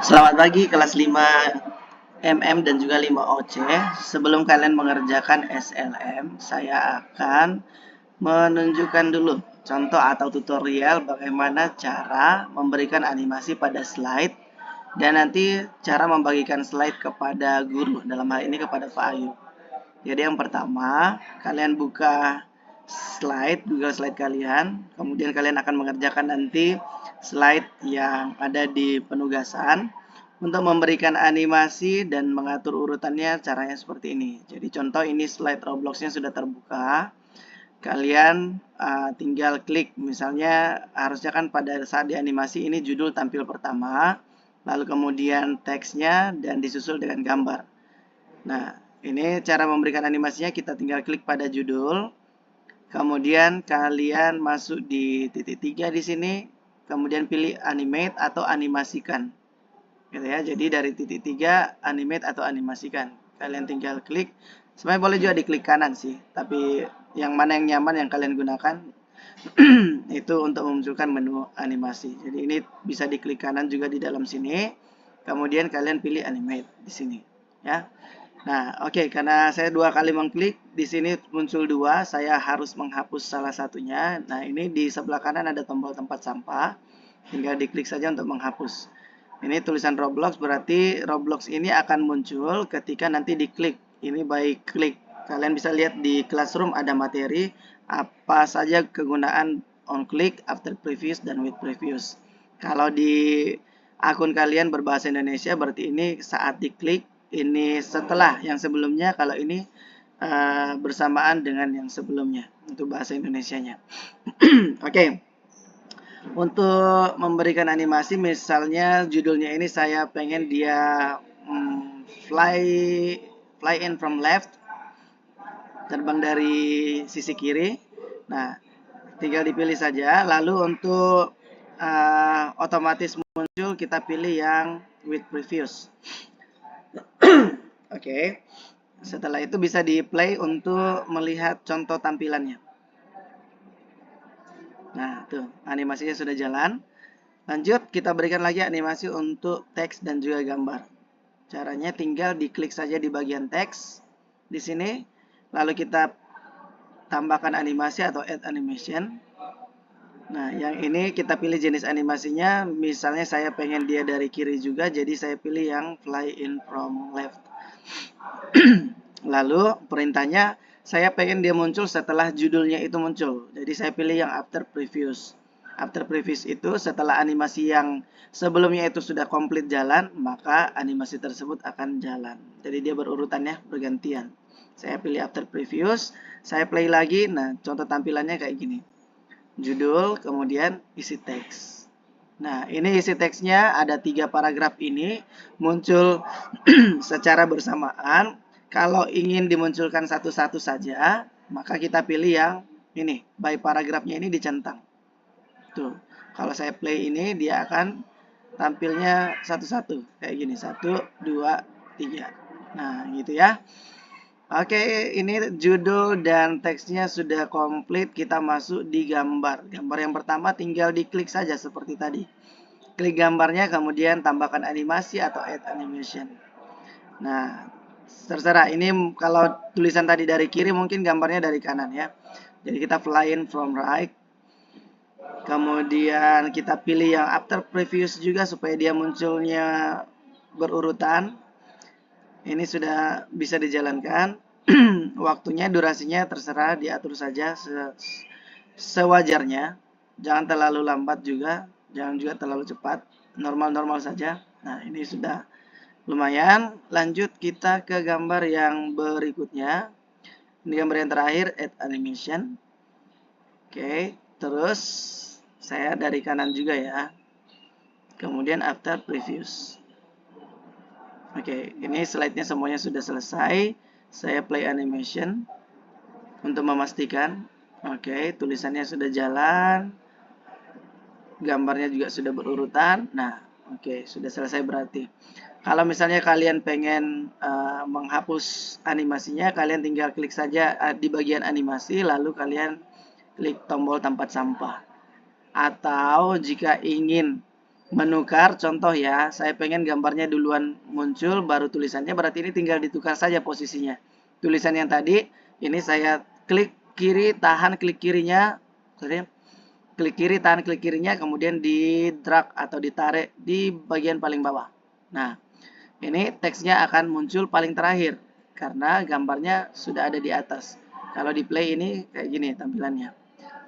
Selamat pagi kelas 5 MM dan juga 5 OC. Sebelum kalian mengerjakan SLM, saya akan menunjukkan dulu contoh atau tutorial bagaimana cara memberikan animasi pada slide dan nanti cara membagikan slide kepada guru, dalam hal ini kepada Pak Ayu. Jadi yang pertama, kalian buka Google Slide kalian, kemudian kalian akan mengerjakan nanti slide yang ada di penugasan. Untuk memberikan animasi dan mengatur urutannya caranya seperti ini. Jadi contoh ini slide Roblox-nya sudah terbuka. Kalian tinggal klik, misalnya harusnya kan pada saat di animasi ini judul tampil pertama, lalu kemudian teksnya dan disusul dengan gambar. Nah, ini cara memberikan animasinya, kita tinggal klik pada judul. Kemudian kalian masuk di titik 3 di sini, kemudian pilih animate atau animasikan. Gitu ya. Jadi dari titik 3 animate atau animasikan. Kalian tinggal klik. Sebenarnya boleh juga diklik kanan sih, tapi yang mana yang nyaman yang kalian gunakan itu untuk memunculkan menu animasi. Jadi ini bisa diklik kanan juga di dalam sini. Kemudian kalian pilih animate di sini, ya. Nah, oke, karena saya 2 kali mengklik, di sini muncul 2, saya harus menghapus salah satunya. Nah, ini di sebelah kanan ada tombol tempat sampah, tinggal diklik saja untuk menghapus. Ini tulisan Roblox, berarti Roblox ini akan muncul ketika nanti diklik. Ini by klik. Kalian bisa lihat di Classroom ada materi, apa saja kegunaan on click, after previous, dan with previous. Kalau di akun kalian berbahasa Indonesia, berarti ini saat diklik, ini setelah yang sebelumnya, kalau ini bersamaan dengan yang sebelumnya untuk bahasa Indonesianya. Oke. Untuk memberikan animasi, misalnya judulnya ini saya pengen dia fly in from left, terbang dari sisi kiri. Nah, tinggal dipilih saja. Lalu untuk otomatis muncul, kita pilih yang with previous. Oke. Setelah itu bisa di play untuk melihat contoh tampilannya. Nah, tuh animasinya sudah jalan. Lanjut, kita berikan lagi animasi untuk teks dan juga gambar. Caranya tinggal diklik saja di bagian teks di sini, lalu kita tambahkan animasi atau add animation. Nah, yang ini kita pilih jenis animasinya, misalnya saya pengen dia dari kiri juga, jadi saya pilih yang fly in from left. Lalu perintahnya saya pengen dia muncul setelah judulnya itu muncul, jadi saya pilih yang after previous. After previous itu setelah animasi yang sebelumnya itu sudah komplit jalan, maka animasi tersebut akan jalan. Jadi dia berurutannya bergantian. Saya pilih after previous, saya play lagi. Nah, contoh tampilannya kayak gini. Judul, kemudian isi teks. Nah, ini isi teksnya ada 3 paragraf ini muncul secara bersamaan. Kalau ingin dimunculkan satu-satu saja, maka kita pilih yang ini, by paragrafnya ini dicentang. Tuh, kalau saya play ini dia akan tampilnya satu-satu kayak gini, 1, 2, 3. Nah, gitu ya. Oke, ini judul dan teksnya sudah komplit. Kita masuk di gambar. Gambar yang pertama tinggal diklik saja seperti tadi. Klik gambarnya, kemudian tambahkan animasi atau add animation. Nah, terserah. Ini kalau tulisan tadi dari kiri, mungkin gambarnya dari kanan ya. Jadi kita fly in from right. Kemudian kita pilih yang after previous juga supaya dia munculnya berurutan. Ini sudah bisa dijalankan. Waktunya, durasinya terserah, diatur saja sewajarnya. Jangan terlalu lambat juga, jangan juga terlalu cepat. Normal-normal saja. Nah, ini sudah lumayan. Lanjut kita ke gambar yang berikutnya. Ini gambar yang terakhir, add animation. Oke, terus saya dari kanan juga ya. Kemudian after previous. Oke, ini slide-nya semuanya sudah selesai. Saya play animation untuk memastikan. Oke, tulisannya sudah jalan. Gambarnya juga sudah berurutan. Nah, oke, sudah selesai berarti. Kalau misalnya kalian pengen menghapus animasinya, kalian tinggal klik saja di bagian animasi, lalu kalian klik tombol tempat sampah. Atau jika ingin menukar, contoh ya, saya pengen gambarnya duluan muncul baru tulisannya, berarti ini tinggal ditukar saja posisinya. Tulisan yang tadi ini saya klik kiri, tahan klik kirinya, klik kiri, tahan klik kirinya, kemudian di drag atau ditarik di bagian paling bawah. Nah, ini teksnya akan muncul paling terakhir karena gambarnya sudah ada di atas. Kalau di play ini kayak gini tampilannya.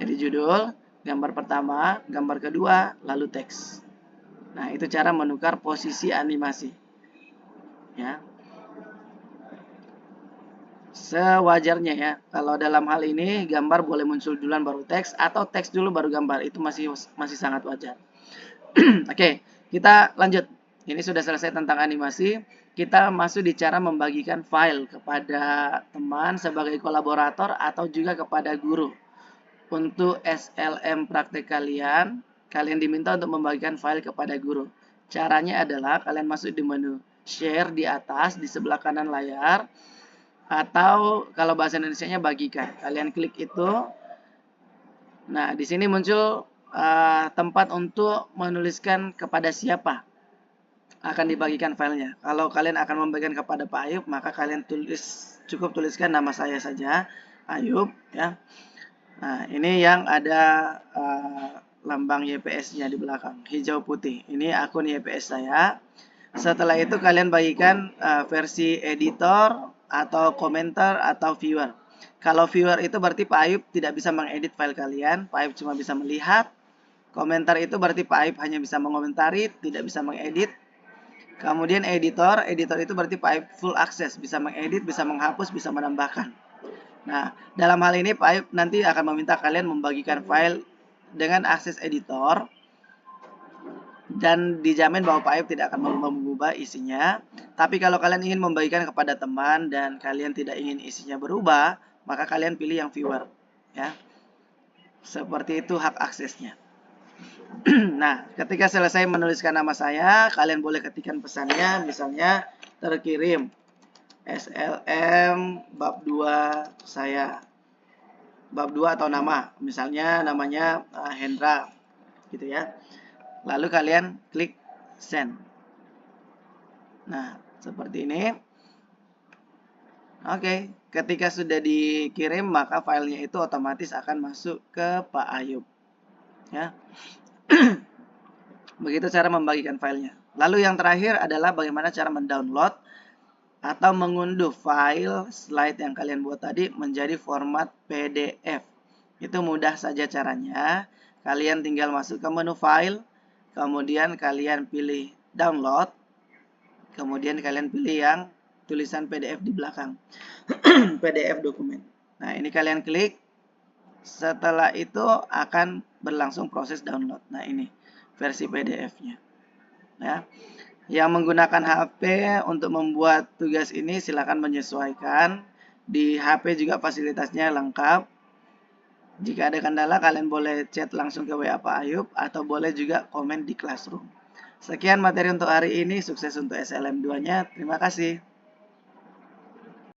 Jadi judul, gambar pertama, gambar kedua, lalu teks. Nah, itu cara menukar posisi animasi. Ya. Sewajarnya ya. Kalau dalam hal ini gambar boleh muncul duluan baru teks atau teks dulu baru gambar. Itu masih sangat wajar. Oke, kita lanjut. Ini sudah selesai tentang animasi. Kita masuk di cara membagikan file kepada teman sebagai kolaborator atau juga kepada guru. Untuk SLM praktek kalian diminta untuk membagikan file kepada guru. Caranya adalah kalian masuk di menu share di atas di sebelah kanan layar, atau kalau bahasa Indonesianya bagikan. Kalian klik itu. Nah, di sini muncul tempat untuk menuliskan kepada siapa akan dibagikan filenya. Kalau kalian akan membagikan kepada Pak Ayub, maka kalian cukup tuliskan nama saya saja, Ayub ya. Nah, ini yang ada lambang YPS-nya di belakang, hijau putih. Ini akun YPS saya. Setelah itu kalian bagikan versi editor atau komentar atau viewer. Kalau viewer itu berarti Pak Ayub tidak bisa mengedit file kalian, Pak Ayub cuma bisa melihat. Komentar itu berarti Pak Ayub hanya bisa mengomentari, tidak bisa mengedit. Kemudian editor itu berarti Pak Ayub full access, bisa mengedit, bisa menghapus, bisa menambahkan. Nah, dalam hal ini Pak Ayub nanti akan meminta kalian membagikan file dengan akses editor, dan dijamin bahwa Pak Ayub tidak akan mengubah isinya. Tapi kalau kalian ingin membagikan kepada teman dan kalian tidak ingin isinya berubah, maka kalian pilih yang viewer ya. Seperti itu hak aksesnya. Nah, ketika selesai menuliskan nama saya, kalian boleh ketikkan pesannya, misalnya terkirim SLM bab 2 saya. Bab 2 atau nama, misalnya namanya Hendra gitu ya. Lalu kalian klik send. Nah, seperti ini. Oke, ketika sudah dikirim maka filenya itu otomatis akan masuk ke Pak Ayub. Ya. Begitu cara membagikan filenya. Lalu yang terakhir adalah bagaimana cara mendownload atau mengunduh file slide yang kalian buat tadi menjadi format PDF. Itu mudah saja caranya. Kalian tinggal masuk ke menu file, kemudian kalian pilih download, kemudian kalian pilih yang tulisan PDF di belakang. PDF dokumen. Nah, ini kalian klik. Setelah itu akan berlangsung proses download. Nah, ini versi PDF-nya. Ya. Yang menggunakan HP untuk membuat tugas ini silakan menyesuaikan. Di HP juga fasilitasnya lengkap. Jika ada kendala, kalian boleh chat langsung ke WA Pak Ayub atau boleh juga komen di Classroom. Sekian materi untuk hari ini, sukses untuk SLM 2-nya. Terima kasih.